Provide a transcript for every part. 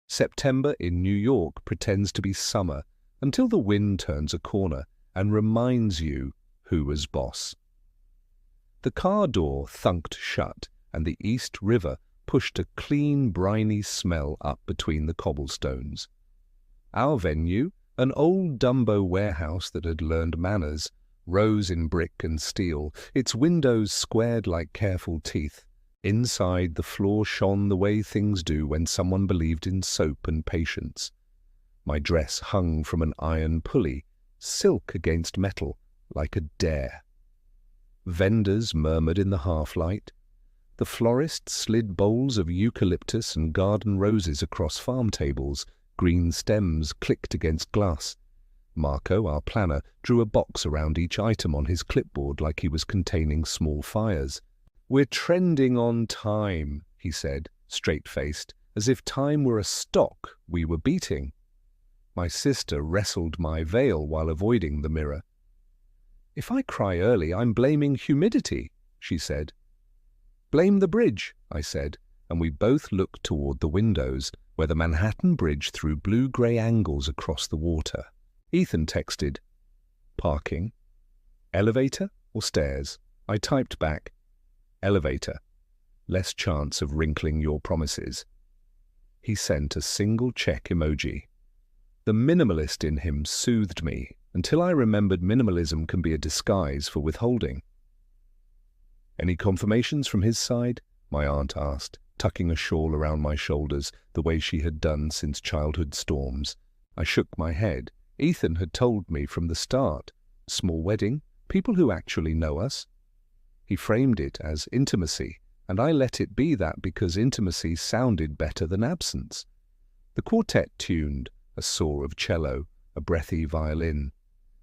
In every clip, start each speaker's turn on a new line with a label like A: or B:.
A: September in New York pretends to be summer until the wind turns a corner and reminds you who was boss. The car door thunked shut, and the East River pushed a clean, briny smell up between the cobblestones. Our venue, an old Dumbo warehouse that had learned manners, rose in brick and steel, its windows squared like careful teeth. Inside, the floor shone the way things do when someone believed in soap and patience. My dress hung from an iron pulley, silk against metal, like a dare. Vendors murmured in the half-light. The florist slid bowls of eucalyptus and garden roses across farm tables. Green stems clicked against glass. Marco, our planner, drew a box around each item on his clipboard like he was containing small fires. "We're trending on time," he said, straight-faced, as if time were a stock we were beating. My sister wrestled my veil while avoiding the mirror. "If I cry early, I'm blaming humidity," she said. "Blame the bridge," I said, and we both looked toward the windows, where the Manhattan Bridge threw blue-grey angles across the water. Ethan texted, "Parking. Elevator or stairs?" I typed back, "Elevator. Less chance of wrinkling your promises." He sent a single check emoji. The minimalist in him soothed me, until I remembered minimalism can be a disguise for withholding. "Any confirmations from his side?" my aunt asked, tucking a shawl around my shoulders, the way she had done since childhood storms. I shook my head. Ethan had told me from the start. Small wedding, people who actually know us. He framed it as intimacy, and I let it be that because intimacy sounded better than absence. The quartet tuned, a soar of cello, a breathy violin.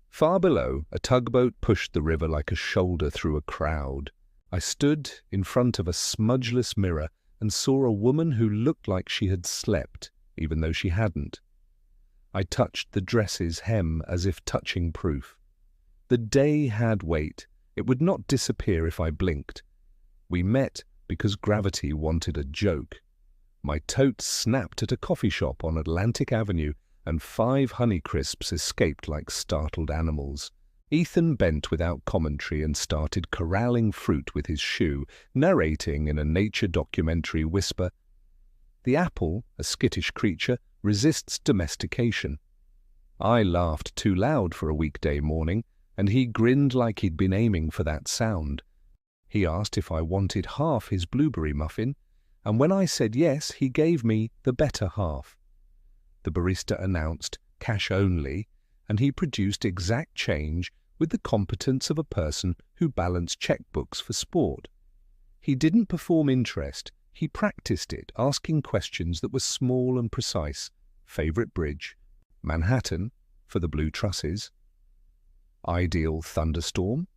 A: Far below, a tugboat pushed the river like a shoulder through a crowd. I stood in front of a smudgeless mirror and saw a woman who looked like she had slept, even though she hadn't. I touched the dress's hem as if touching proof. The day had weight. It would not disappear if I blinked. We met because gravity wanted a joke. My tote snapped at a coffee shop on Atlantic Avenue, and 5 Honeycrisps escaped like startled animals. Ethan bent without commentary and started corralling fruit with his shoe, narrating in a nature documentary whisper, "The apple, a skittish creature, resists domestication." I laughed too loud for a weekday morning, and he grinned like he'd been aiming for that sound. He asked if I wanted half his blueberry muffin, and when I said yes, he gave me the better half. The barista announced cash only, and he produced exact change with the competence of a person who balanced checkbooks for sport. He didn't perform interest, he practiced it, asking questions that were small and precise. Favorite bridge? Manhattan, for the blue trusses. Ideal thunderstorm?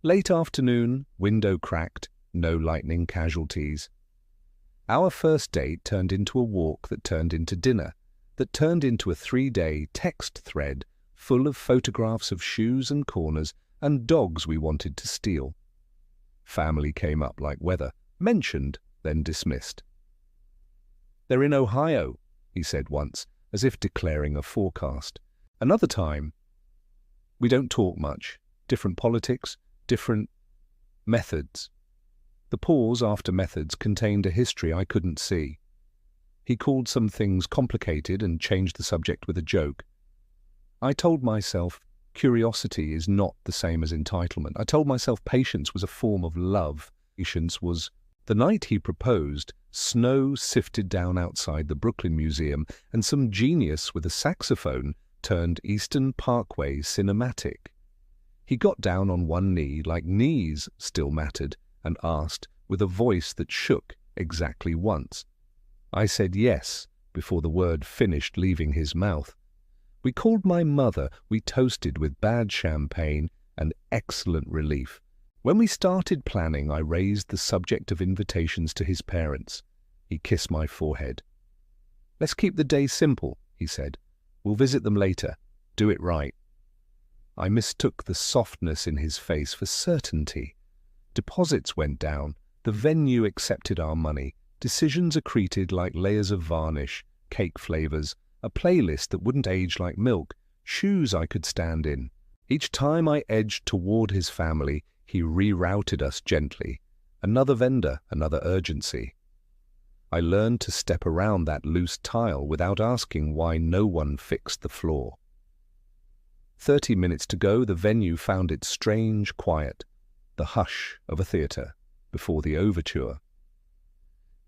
A: Late afternoon, window cracked, no lightning casualties. Our first date turned into a walk that turned into dinner, that turned into a 3-day text thread full of photographs of shoes and corners and dogs we wanted to steal. Family came up like weather, mentioned, then dismissed. "They're in Ohio," he said once, as if declaring a forecast. Another time, "We don't talk much. Different politics, different methods." The pause after methods contained a history I couldn't see. He called some things complicated and changed the subject with a joke. I told myself curiosity is not the same as entitlement. I told myself patience was a form of love. Patience was... The night he proposed, snow sifted down outside the Brooklyn Museum, and some genius with a saxophone turned Eastern Parkway cinematic. He got down on one knee, like knees still mattered, and asked, with a voice that shook exactly once. I said yes, before the word finished leaving his mouth. We called my mother, we toasted with bad champagne and excellent relief. When we started planning, I raised the subject of invitations to his parents. He kissed my forehead. "Let's keep the day simple," he said. "We'll visit them later. Do it right." I mistook the softness in his face for certainty. Deposits went down. The venue accepted our money. Decisions accreted like layers of varnish. cake flavors, a playlist that wouldn't age like milk, shoes I could stand in. Each time I edged toward his family, he rerouted us gently. Another vendor, another urgency. I learned to step around that loose tile without asking why no one fixed the floor. 30 minutes to go, the venue found its strange quiet, the hush of a theatre before the overture.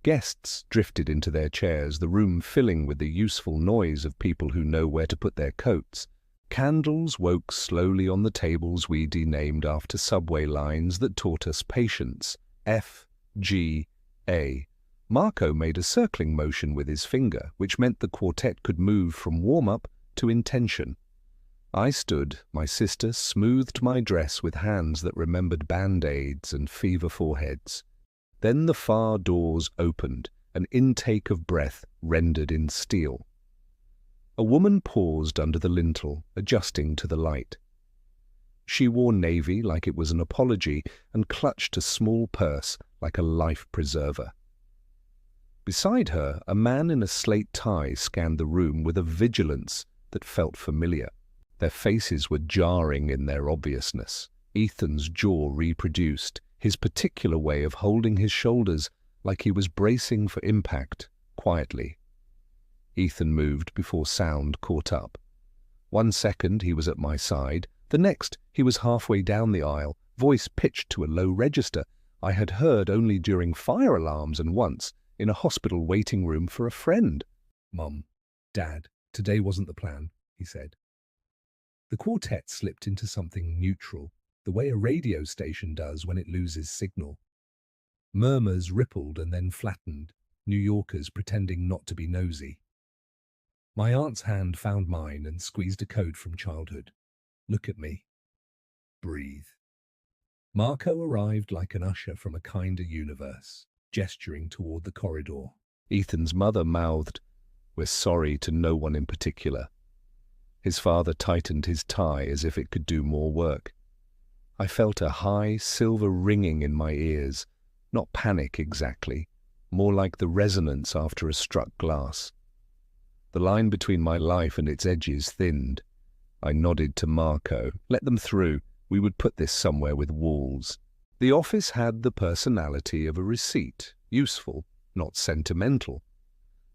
A: Guests drifted into their chairs, the room filling with the useful noise of people who know where to put their coats. Candles woke slowly on the tables we denamed after subway lines that taught us patience. F, G, A. Marco made a circling motion with his finger, which meant the quartet could move from warm-up to intention. I stood, my sister smoothed my dress with hands that remembered band-aids and fever foreheads. Then the far doors opened, an intake of breath rendered in steel. A woman paused under the lintel, adjusting to the light. She wore navy like it was an apology and clutched a small purse like a life preserver. Beside her, a man in a slate tie scanned the room with a vigilance that felt familiar. Their faces were jarring in their obviousness. Ethan's jaw reproduced, his particular way of holding his shoulders like he was bracing for impact, quietly. Ethan moved before sound caught up. 1 second he was at my side, the next he was halfway down the aisle, voice pitched to a low register I had heard only during fire alarms and once in a hospital waiting room for a friend. "Mum, Dad, today wasn't the plan," he said. The quartet slipped into something neutral, the way a radio station does when it loses signal. Murmurs rippled and then flattened, New Yorkers pretending not to be nosy. My aunt's hand found mine and squeezed a code from childhood. "Look at me. Breathe." Marco arrived like an usher from a kinder universe, gesturing toward the corridor. Ethan's mother mouthed, "We're sorry," to no one in particular. His father tightened his tie as if it could do more work. I felt a high, silver ringing in my ears, not panic exactly, more like the resonance after a struck glass. The line between my life and its edges thinned. I nodded to Marco. Let them through. We would put this somewhere with walls. The office had the personality of a receipt, useful, not sentimental.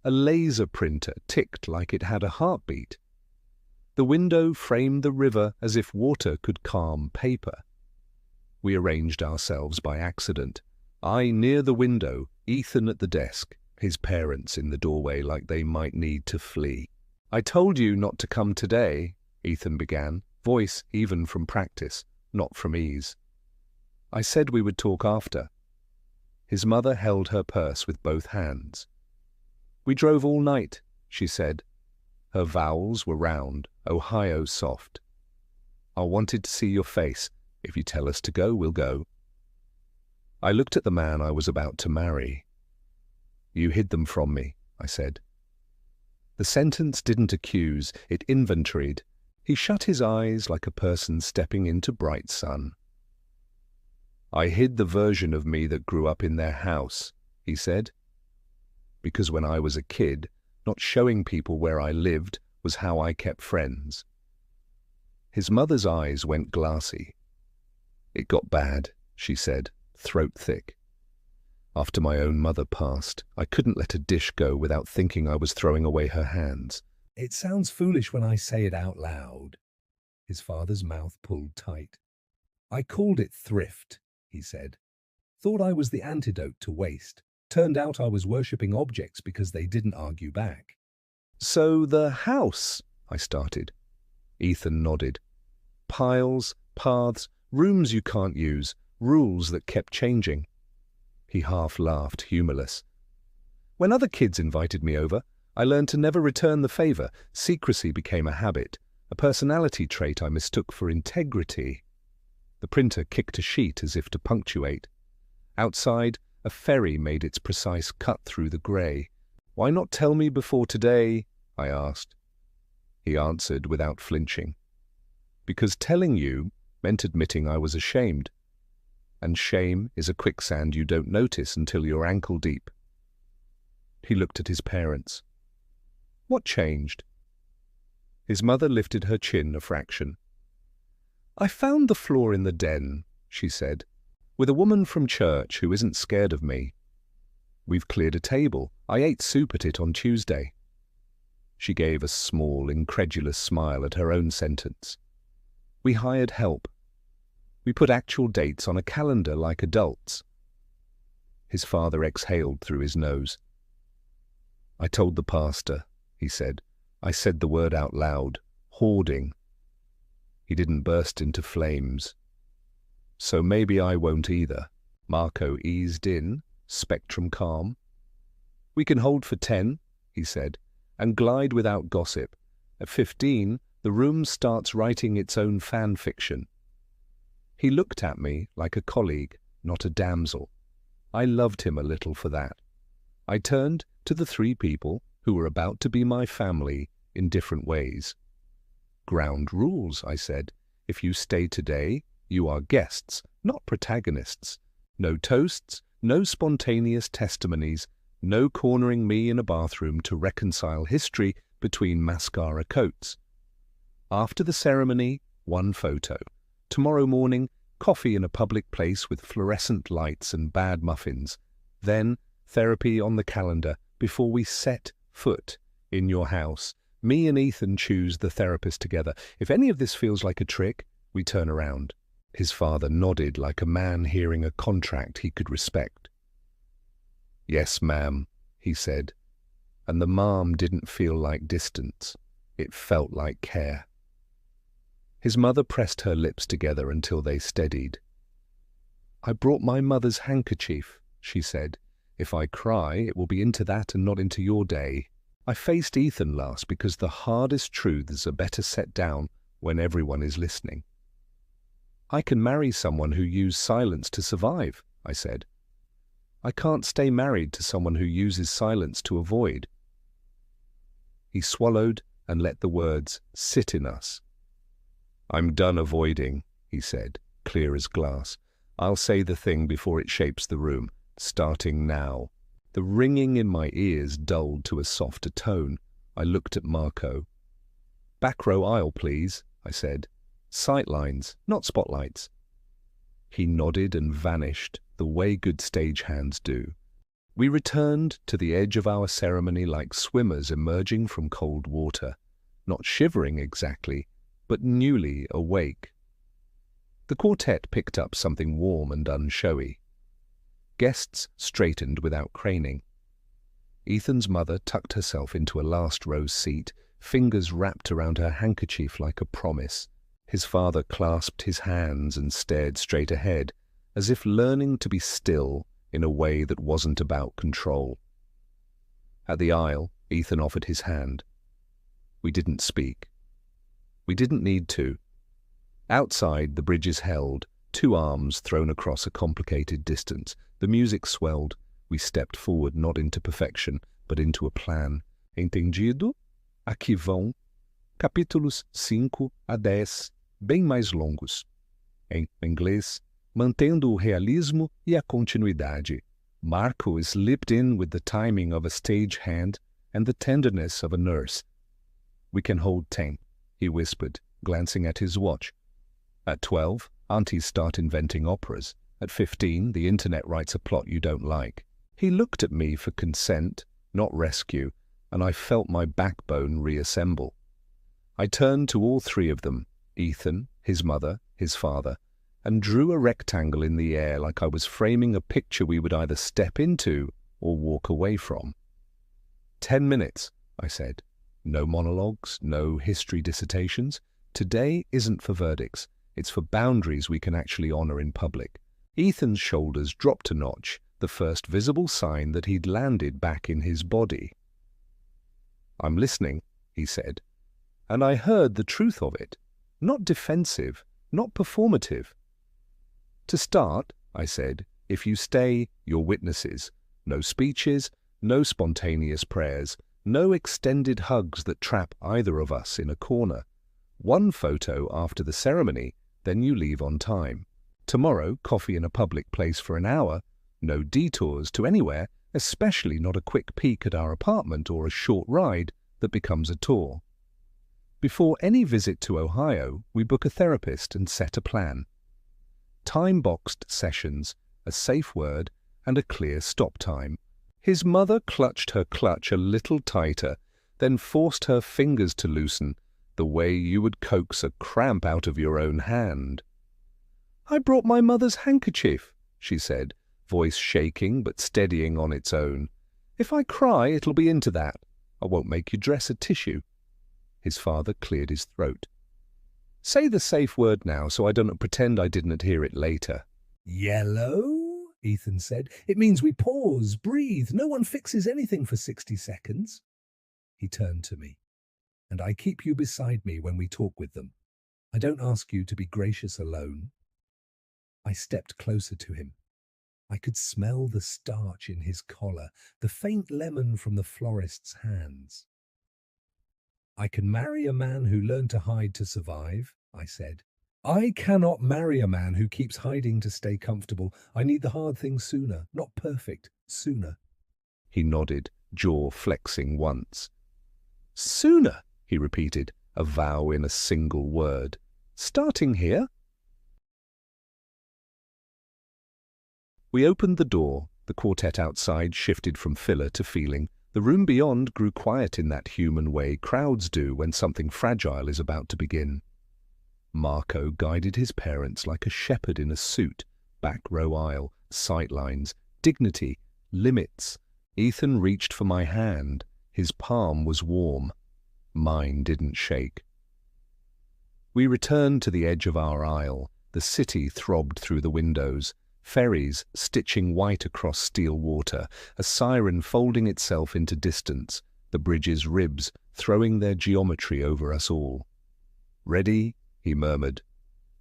A: A laser printer ticked like it had a heartbeat. The window framed the river as if water could calm paper. We arranged ourselves by accident. I near the window, Ethan at the desk, his parents in the doorway like they might need to flee. "I told you not to come today," Ethan began, voice even from practice, not from ease. "I said we would talk after." His mother held her purse with both hands. "We drove all night," she said. Her vowels were round, Ohio soft. "I wanted to see your face. If you tell us to go, we'll go." I looked at the man I was about to marry. "You hid them from me," I said. The sentence didn't accuse, it inventoried. He shut his eyes like a person stepping into bright sun. "I hid the version of me that grew up in their house," he said. "Because when I was a kid, not showing people where I lived was how I kept friends." His mother's eyes went glassy. "It got bad," she said, throat thick. After my own mother passed, I couldn't let a dish go without thinking I was throwing away her hands. "It sounds foolish when I say it out loud." His father's mouth pulled tight. "I called it thrift," he said. "Thought I was the antidote to waste. Turned out I was worshipping objects because they didn't argue back." "So the house," I started. Ethan nodded. "Piles, paths, rooms you can't use, rules that kept changing." He half laughed, humorless. "When other kids invited me over, I learned to never return the favor. Secrecy became a habit, a personality trait I mistook for integrity." The printer kicked a sheet as if to punctuate. Outside, a ferry made its precise cut through the grey. "Why not tell me before today?" I asked. He answered without flinching. "Because telling you meant admitting I was ashamed. And shame is a quicksand you don't notice until you're ankle deep." He looked at his parents. What changed? His mother lifted her chin a fraction. I found the floor in the den, she said, with a woman from church who isn't scared of me. We've cleared a table. I ate soup at it on Tuesday. She gave a small, incredulous smile at her own sentence. We hired help. We put actual dates on a calendar like adults. His father exhaled through his nose. I told the pastor, he said. I said the word out loud. Hoarding. He didn't burst into flames. So maybe I won't either. Marco eased in, spectrum calm. We can hold for 10, he said, and glide without gossip. At 15, the room starts writing its own fan fiction. He looked at me like a colleague, not a damsel. I loved him a little for that. I turned to the 3 people who were about to be my family in different ways. Ground rules, I said. If you stay today, you are guests, not protagonists. No toasts, no spontaneous testimonies, no cornering me in a bathroom to reconcile history between mascara coats. After the ceremony, 1 photo. Tomorrow morning, coffee in a public place with fluorescent lights and bad muffins. Then, therapy on the calendar before we set foot in your house. Me and Ethan choose the therapist together. If any of this feels like a trick, we turn around. His father nodded like a man hearing a contract he could respect. Yes, ma'am, he said, and the ma'am didn't feel like distance. It felt like care. His mother pressed her lips together until they steadied. I brought my mother's handkerchief, she said. If I cry, it will be into that and not into your day. I faced Ethan last because the hardest truths are better set down when everyone is listening. I can marry someone who used silence to survive, I said. I can't stay married to someone who uses silence to avoid. He swallowed and let the words sit in us. I'm done avoiding, he said, clear as glass. I'll say the thing before it shapes the room, starting now. The ringing in my ears dulled to a softer tone. I looked at Marco. Back row aisle, please, I said. Sight lines, not spotlights. He nodded and vanished, the way good stagehands do. We returned to the edge of our ceremony like swimmers emerging from cold water, not shivering exactly, but newly awake. The quartet picked up something warm and unshowy. Guests straightened without craning. Ethan's mother tucked herself into a last-row seat, fingers wrapped around her handkerchief like a promise. His father clasped his hands and stared straight ahead, as if learning to be still in a way that wasn't about control. At the aisle, Ethan offered his hand. We didn't speak. We didn't need to. Outside, the bridges held, 2 arms thrown across a complicated distance. The music swelled. We stepped forward not into perfection, but into a plan. Entendido? Aqui vão capítulos 5 a 10, bem mais longos. Em inglês, mantendo o realismo e a continuidade. Marco is slipped in with the timing of a stagehand and the tenderness of a nurse. We can hold 10, he whispered, glancing at his watch. At 12, aunties start inventing operas. At 15, the internet writes a plot you don't like. He looked at me for consent, not rescue, and I felt my backbone reassemble. I turned to all 3 of them, Ethan, his mother, his father, and drew a rectangle in the air like I was framing a picture we would either step into or walk away from. 10 minutes, I said. No monologues, no history dissertations. Today isn't for verdicts. It's for boundaries we can actually honor in public. Ethan's shoulders dropped a notch, the first visible sign that he'd landed back in his body. I'm listening, he said, and I heard the truth of it. Not defensive, not performative. To start, I said, if you stay, you're witnesses. No speeches, no spontaneous prayers, no extended hugs that trap either of us in a corner. 1 photo after the ceremony, then you leave on time. Tomorrow, coffee in a public place for an hour, no detours to anywhere, especially not a quick peek at our apartment or a short ride, that becomes a tour. Before any visit to Ohio, we book a therapist and set a plan. Time-boxed sessions, a safe word, and a clear stop time. His mother clutched her clutch a little tighter, then forced her fingers to loosen, the way you would coax a cramp out of your own hand. "I brought my mother's handkerchief," she said, voice shaking but steadying on its own. "If I cry, it'll be into that. I won't make you dress a tissue." His father cleared his throat. "Say the safe word now so I don't pretend I didn't hear it later."
B: "Yellow," Ethan said. "It means we pause, breathe. No one fixes anything for 60 seconds. He turned to me. "And I keep you beside me when we talk with them. I don't ask you to be gracious alone." I stepped closer to him. I could smell the starch in his collar, the faint lemon from the florist's hands. "I can marry a man who learned to hide to survive," I said. "I cannot marry a man who keeps hiding to stay comfortable. I need the hard things sooner, not perfect, sooner."
A: He nodded, jaw flexing once. "Sooner," he repeated, a vow in a single word. "Starting here?" We opened the door. The quartet outside shifted from filler to feeling. The room beyond grew quiet in that human way crowds do when something fragile is about to begin. Marco guided his parents like a shepherd in a suit, back row aisle, sightlines, dignity, limits. Ethan reached for my hand. His palm was warm. Mine didn't shake. We returned to the edge of our aisle. The city throbbed through the windows. Ferries stitching white across steel water, a siren folding itself into distance, the bridge's ribs throwing their geometry over us all. "Ready?" he murmured.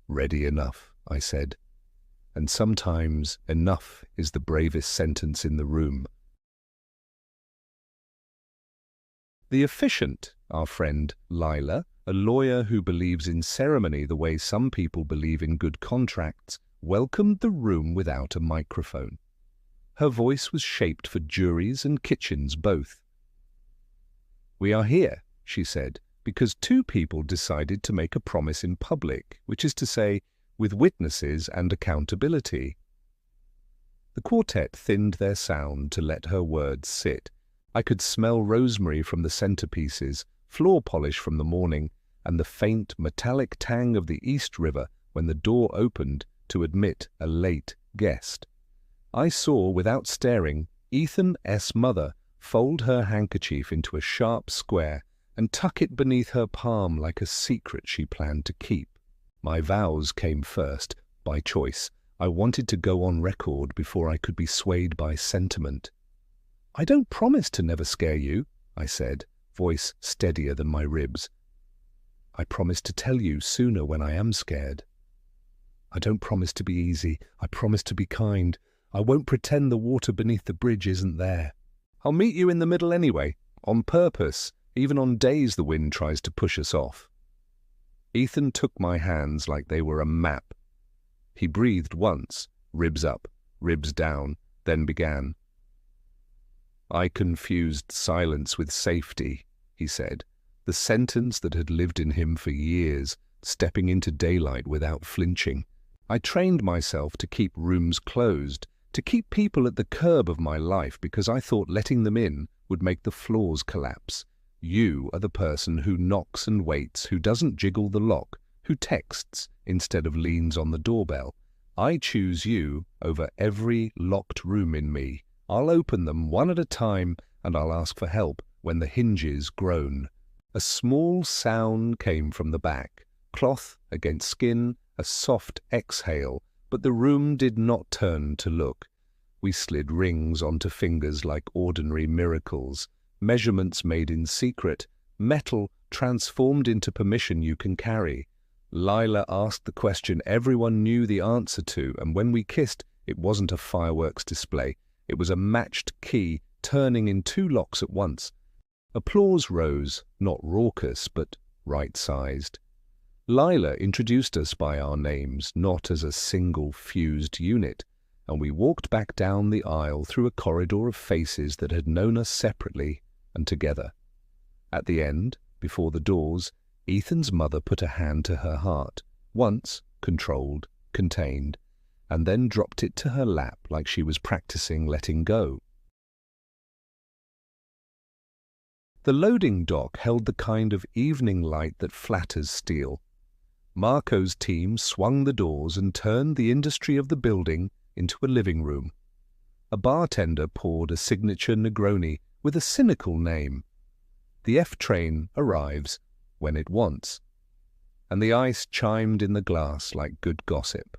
A: "Ready enough," I said. And sometimes enough is the bravest sentence in the room. The officiant, our friend Lila, a lawyer who believes in ceremony the way some people believe in good contracts, welcomed the room without a microphone. Her voice was shaped for juries and kitchens both. "We are here," she said, "because two people decided to make a promise in public, which is to say, with witnesses and accountability." The quartet thinned their sound to let her words sit. I could smell rosemary from the centerpieces, floor polish from the morning, and the faint metallic tang of the East River when the door opened to admit a late guest. I saw, without staring, Ethan S. mother fold her handkerchief into a sharp square and tuck it beneath her palm like a secret she planned to keep. My vows came first, by choice. I wanted to go on record before I could be swayed by sentiment. "I don't promise to never scare you," I said, voice steadier than my ribs. "I promise to tell you sooner when I am scared. I don't promise to be easy. I promise to be kind. I won't pretend the water beneath the bridge isn't there. I'll meet you in the middle anyway, on purpose, even on days the wind tries to push us off." Ethan took my hands like they were a map. He breathed once, ribs up, ribs down, then began. "I confused silence with safety," he said, the sentence that had lived in him for years, stepping into daylight without flinching. I trained myself to keep rooms closed, to keep people at the curb of my life because I thought letting them in would make the floors collapse. You are the person who knocks and waits, who doesn't jiggle the lock, who texts instead of leans on the doorbell. I choose you over every locked room in me. I'll open them one at a time and I'll ask for help when the hinges groan. A small sound came from the back, cloth against skin, a soft exhale, but the room did not turn to look. We slid rings onto fingers like ordinary miracles, measurements made in secret, metal transformed into permission you can carry. Lila asked the question everyone knew the answer to, and when we kissed, it wasn't a fireworks display. It was a matched key turning in two locks at once. Applause rose, not raucous, but right-sized. Lila introduced us by our names, not as a single fused unit, and we walked back down the aisle through a corridor of faces that had known us separately and together. At the end, before the doors, Ethan's mother put a hand to her heart, once controlled, contained, and then dropped it to her lap like she was practicing letting go. The loading dock held the kind of evening light that flatters steel. Marco's team swung the doors and turned the industry of the building into a living room. A bartender poured a signature Negroni with a cynical name. The F-train arrives when it wants, and the ice chimed in the glass like good gossip.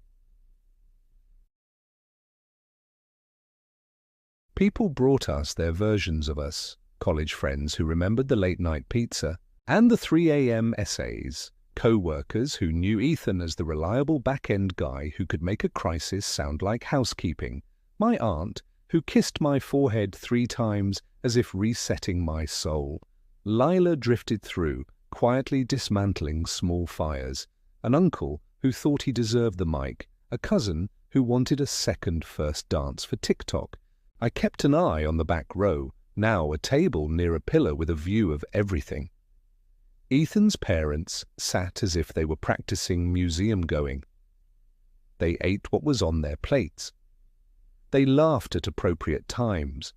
A: People brought us their versions of us, college friends who remembered the late-night pizza, and the 3 a.m. essays, co-workers who knew Ethan as the reliable back-end guy who could make a crisis sound like housekeeping, my aunt, who kissed my forehead 3 times as if resetting my soul. Lila drifted through, quietly dismantling small fires, an uncle who thought he deserved the mic, a cousin who wanted a second first dance for TikTok. I kept an eye on the back row, now a table near a pillar with a view of everything. Ethan's parents sat as if they were practicing museum-going. They ate what was on their plates. They laughed at appropriate times.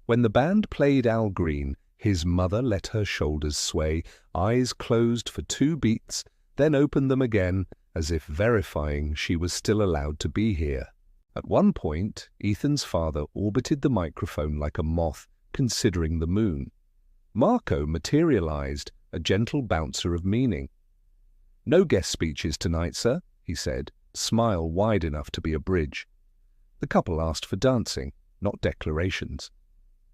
A: When the band played Al Green, his mother let her shoulders sway, eyes closed for 2 beats, then opened them again, as if verifying she was still allowed to be here. At one point, Ethan's father orbited the microphone like a moth considering the moon. Marco materialized, a gentle bouncer of meaning. "No guest speeches tonight, sir," he said, smile wide enough to be a bridge. The couple asked for dancing, not declarations.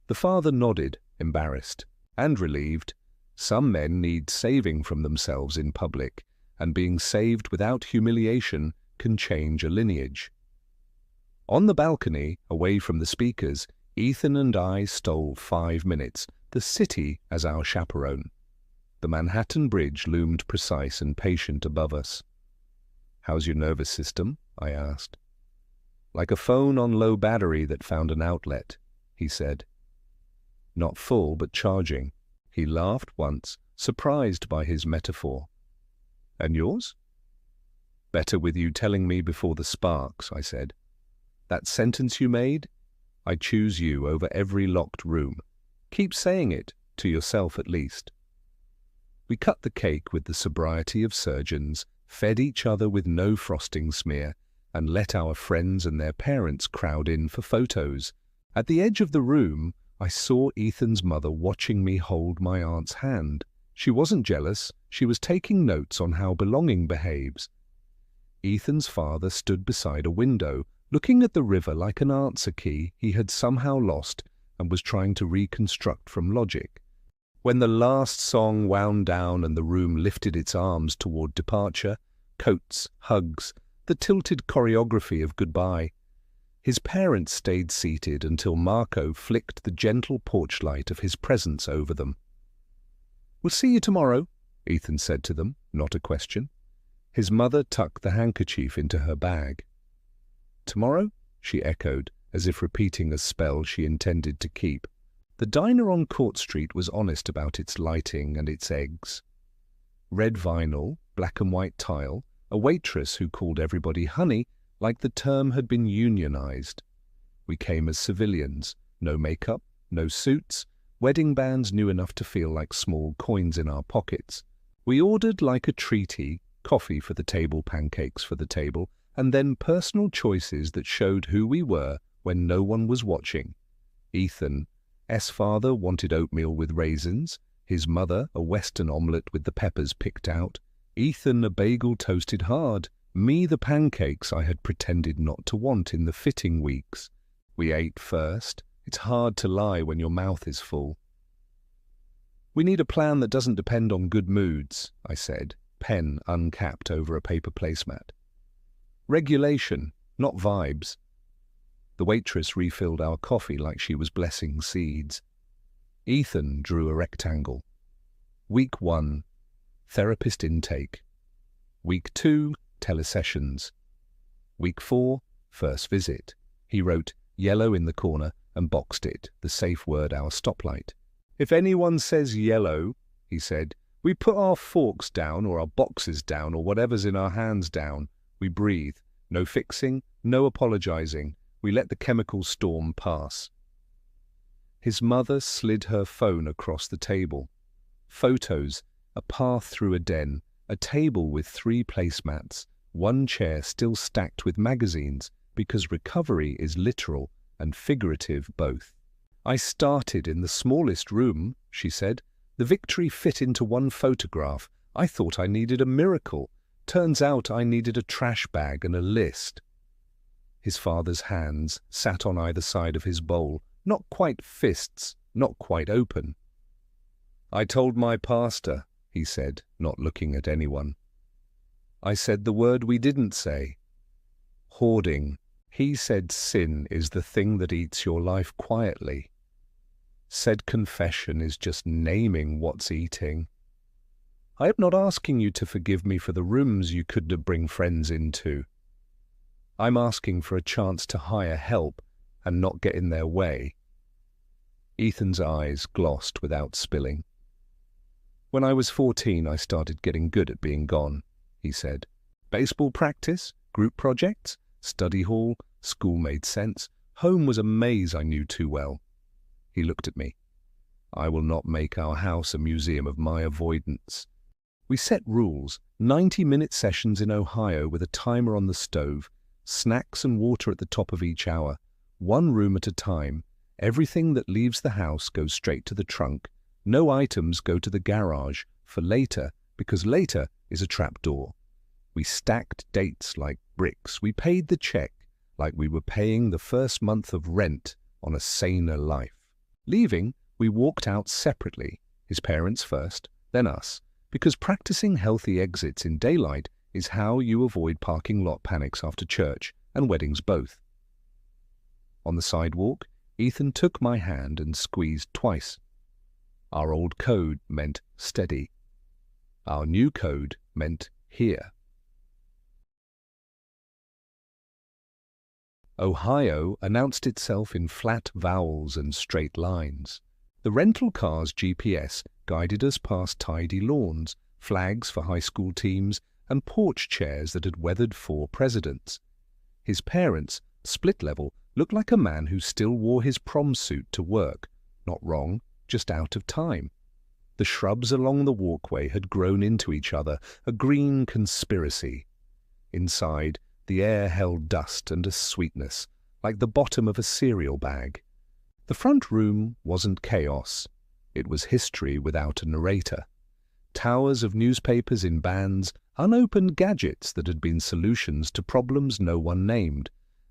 A: The father nodded, embarrassed, and relieved. Some men need saving from themselves in public, and being saved without humiliation can change a lineage. On the balcony, away from the speakers, Ethan and I stole 5 minutes, the city as our chaperone. The Manhattan Bridge loomed precise and patient above us. "How's your nervous system?" I asked. "Like a phone on low battery that found an outlet," he said. "Not full, but charging." He laughed once, surprised by his metaphor. "And yours?" "Better with you telling me before the sparks," I said. "That sentence you made? I choose you over every locked room. Keep saying it, to yourself at least." We cut the cake with the sobriety of surgeons, fed each other with no frosting smear, and let our friends and their parents crowd in for photos. At the edge of the room, I saw Ethan's mother watching me hold my aunt's hand. She wasn't jealous, she was taking notes on how belonging behaves. Ethan's father stood beside a window, looking at the river like an answer key he had somehow lost and was trying to reconstruct from logic. When the last song wound down and the room lifted its arms toward departure, coats, hugs, the tilted choreography of goodbye, his parents stayed seated until Marco flicked the gentle porch light of his presence over them. "We'll see you tomorrow," Ethan said to them, not a question. His mother tucked the handkerchief into her bag. "Tomorrow?" she echoed, as if repeating a spell she intended to keep. The diner on Court Street was honest about its lighting and its eggs. Red vinyl, black and white tile, a waitress who called everybody honey, like the term had been unionized. We came as civilians, no makeup, no suits, wedding bands new enough to feel like small coins in our pockets. We ordered like a treaty, coffee for the table, pancakes for the table, and then personal choices that showed who we were when no one was watching. Ethan's father wanted oatmeal with raisins, his mother a Western omelette with the peppers picked out, Ethan a bagel toasted hard, me the pancakes I had pretended not to want in the fitting weeks. We ate first. It's hard to lie when your mouth is full. "We need a plan that doesn't depend on good moods," I said, pen uncapped over a paper placemat. "Regulation, not vibes." The waitress refilled our coffee like she was blessing seeds. Ethan drew a rectangle. Week 1, therapist intake. Week 2, telesessions. Week 4, first visit. He wrote yellow in the corner and boxed it, the safe word our stoplight. If anyone says yellow, he said, we put our forks down or our boxes down or whatever's in our hands down. We breathe. No fixing, no apologizing. We let the chemical storm pass. His mother slid her phone across the table. Photos, a path through a den, a table with 3 placemats, one chair still stacked with magazines, because recovery is literal and figurative both. I started in the smallest room, she said. The victory fit into one photograph. I thought I needed a miracle. Turns out I needed a trash bag and a list. His father's hands sat on either side of his bowl, not quite fists, not quite open. I told my pastor, he said, not looking at anyone. I said the word we didn't say. Hoarding. He said sin is the thing that eats your life quietly. Said confession is just naming what's eating. I am not asking you to forgive me for the rooms you couldn't bring friends into. I'm asking for a chance to hire help and not get in their way. Ethan's eyes glossed without spilling. When I was 14, I started getting good at being gone, he said. Baseball practice, group projects, study hall, school made sense. Home was a maze I knew too well. He looked at me. I will not make our house a museum of my avoidance. We set rules, 90-minute sessions in Ohio with a timer on the stove, snacks and water at the top of each hour, one room at a time. Everything that leaves the house goes straight to the trunk. No items go to the garage for later, because later is a trapdoor. We stacked dates like bricks. We paid the check like we were paying the first month of rent on a saner life. Leaving, we walked out separately, his parents first, then us, because practicing healthy exits in daylight is how you avoid parking lot panics after church and weddings both. On the sidewalk, Ethan took my hand and squeezed twice. Our old code meant steady. Our new code meant here. Ohio announced itself in flat vowels and straight lines. The rental car's GPS guided us past tidy lawns, flags for high school teams, and porch chairs that had weathered 4 presidents. His parents, split level, looked like a man who still wore his prom suit to work. Not wrong, just out of time. The shrubs along the walkway had grown into each other, a green conspiracy. Inside, the air held dust and a sweetness, like the bottom of a cereal bag. The front room wasn't chaos. It was history without a narrator. Towers of newspapers in bands, unopened gadgets that had been solutions to problems no one named,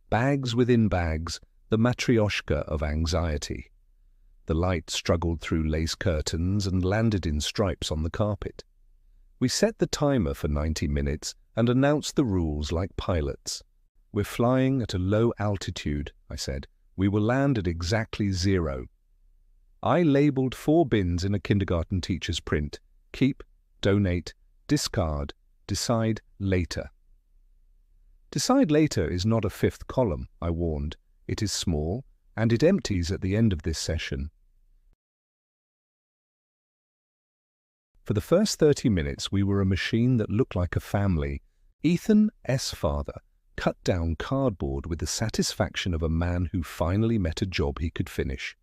A: bags within bags, the matryoshka of anxiety. The light struggled through lace curtains and landed in stripes on the carpet. We set the timer for 90 minutes and announced the rules like pilots. We're flying at a low altitude, I said. We will land at exactly 0. I labeled 4 bins in a kindergarten teacher's print. Keep, donate, discard, decide later. Decide later is not a 5th column, I warned. It is small, and it empties at the end of this session. For the first 30 minutes, we were a machine that looked like a family. Ethan S. father cut down cardboard with the satisfaction of a man who finally met a job he could finish.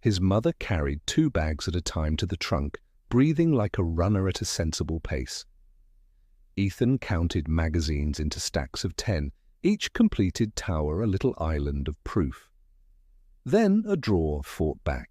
A: His mother carried 2 bags at a time to the trunk, breathing like a runner at a sensible pace. Ethan counted magazines into stacks of 10, each completed tower a little island of proof. Then a drawer fought back.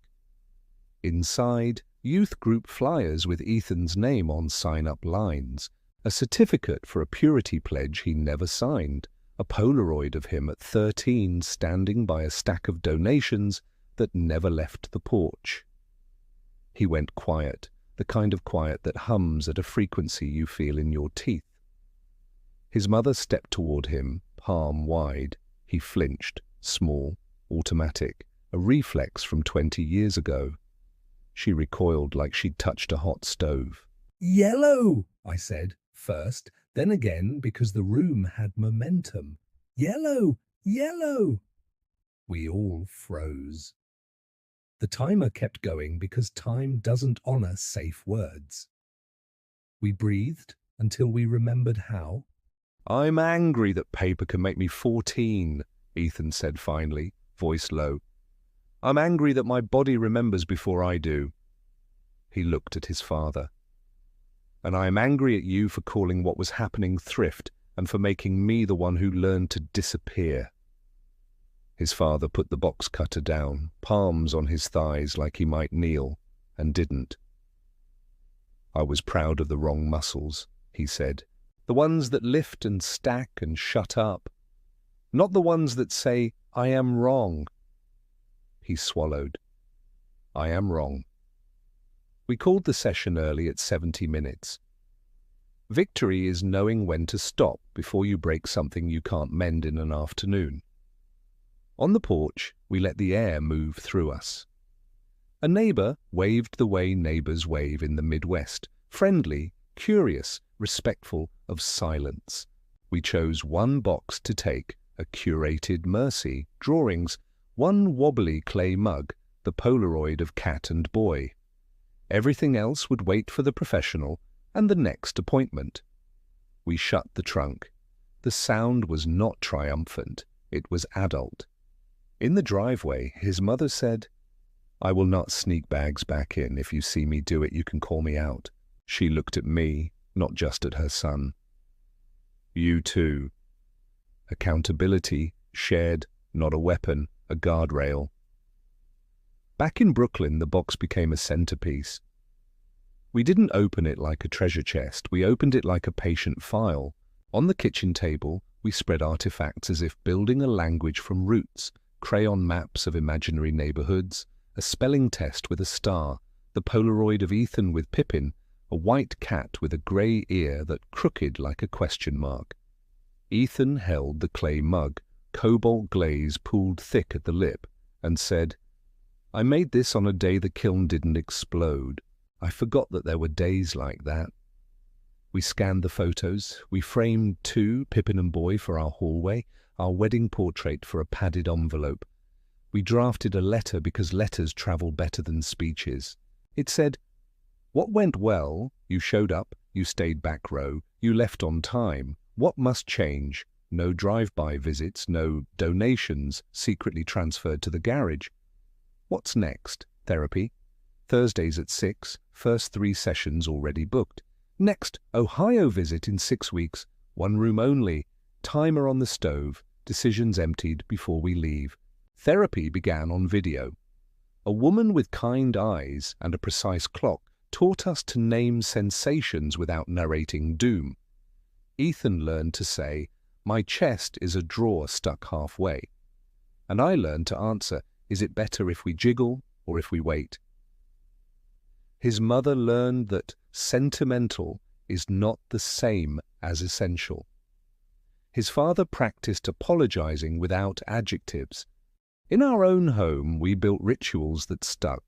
A: Inside, youth group flyers with Ethan's name on sign-up lines, a certificate for a purity pledge he never signed, a Polaroid of him at 13 standing by a stack of donations that never left the porch. He went quiet, the kind of quiet that hums at a frequency you feel in your teeth. His mother stepped toward him, palm wide. He flinched, small, automatic, a reflex from 20 years ago. She recoiled like she'd touched a hot stove.
B: Yellow, I said, first, then again because the room had momentum. Yellow, yellow. We all froze. The timer kept going because time doesn't honor safe words. We breathed until we remembered how.
A: I'm angry that paper can make me 14, Ethan said finally, voice low. I'm angry that my body remembers before I do. He looked at his father. And I am angry at you for calling what was happening thrift and for making me the one who learned to disappear. His father put the box cutter down, palms on his thighs like he might kneel, and didn't. I was proud of the wrong muscles, he said. The ones that lift and stack and shut up. Not the ones that say, I am wrong. He swallowed. I am wrong. We called the session early at 70 minutes. Victory is knowing when to stop before you break something you can't mend in an afternoon. On the porch, we let the air move through us. A neighbor waved the way neighbors wave in the Midwest, friendly, curious, respectful of silence. We chose one box to take, a curated Mercy, drawings, one wobbly clay mug, the Polaroid of cat and boy. Everything else would wait for the professional and the next appointment. We shut the trunk. The sound was not triumphant, it was adult. In the driveway, his mother said, I will not sneak bags back in. If you see me do it, you can call me out. She looked at me, not just at her son. You too. Accountability, shared, not a weapon, a guardrail. Back in Brooklyn, the box became a centerpiece. We didn't open it like a treasure chest, we opened it like a patient file. On the kitchen table, we spread artifacts as if building a language from roots, crayon maps of imaginary neighborhoods, a spelling test with a star, the Polaroid of Ethan with Pippin, a white cat with a grey ear that crooked like a question mark. Ethan held the clay mug, cobalt glaze pooled thick at the lip, and said, I made this on a day the kiln didn't explode. I forgot that there were days like that. We scanned the photos. We framed 2, Pippin and Boy, for our hallway, our wedding portrait for a padded envelope. We drafted a letter because letters travel better than speeches. It said, What went well? You showed up, you stayed back row, you left on time. What must change? No drive-by visits, no donations secretly transferred to the garage. What's next? Therapy? Thursdays at 6, first 3 sessions already booked. Next, Ohio visit in 6 weeks, 1 room only, timer on the stove, decisions emptied before we leave. Therapy began on video. A woman with kind eyes and a precise clock taught us to name sensations without narrating doom. Ethan learned to say, my chest is a drawer stuck halfway. And I learned to answer, is it better if we jiggle or if we wait? His mother learned that sentimental is not the same as essential. His father practiced apologizing without adjectives. In our own home, we built rituals that stuck.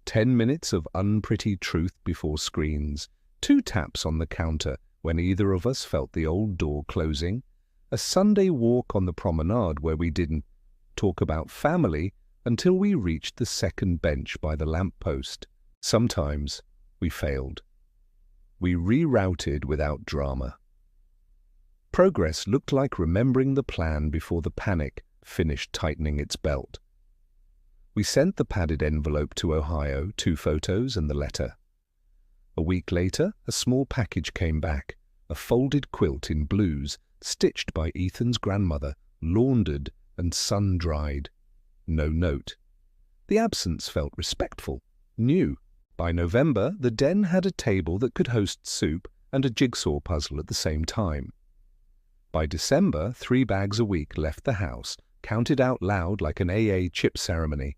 A: 10 minutes of unpretty truth before screens, 2 taps on the counter when either of us felt the old door closing, a Sunday walk on the promenade where we didn't talk about family until we reached the second bench by the lamppost. Sometimes we failed. We rerouted without drama. Progress looked like remembering the plan before the panic finished tightening its belt. We sent the padded envelope to Ohio, 2 photos and the letter. A week later, a small package came back, a folded quilt in blues, stitched by Ethan's grandmother, laundered and sun-dried. No note. The absence felt respectful, new. By November, the den had a table that could host soup and a jigsaw puzzle at the same time. By December, 3 bags a week left the house, counted out loud like an AA chip ceremony.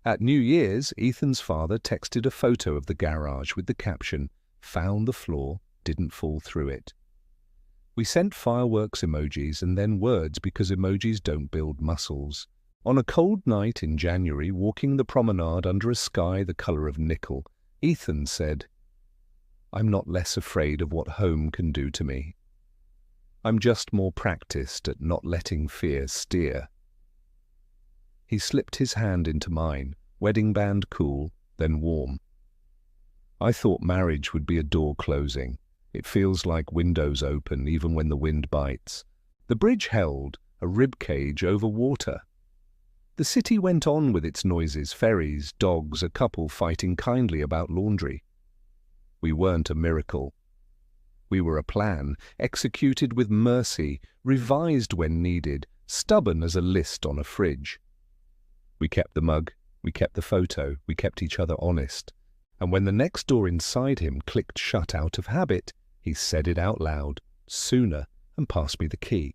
A: At New Year's, Ethan's father texted a photo of the garage with the caption, "Found the floor, didn't fall through it." We sent fireworks emojis and then words because emojis don't build muscles. On a cold night in January, walking the promenade under a sky the color of nickel, Ethan said, "I'm not less afraid of what home can do to me. I'm just more practiced at not letting fear steer." He slipped his hand into mine, Wedding band cool, then warm. I thought marriage would be a door closing. It feels like windows open even when the wind bites. The bridge held, a rib cage over water. The city went on with its noises, ferries, dogs, a couple fighting kindly about laundry. We weren't a miracle. We were a plan, executed with mercy, revised when needed, stubborn as a list on a fridge. We kept the mug, we kept the photo, we kept each other honest. And when the next door inside him clicked shut out of habit, he said it out loud, sooner, and passed me the key.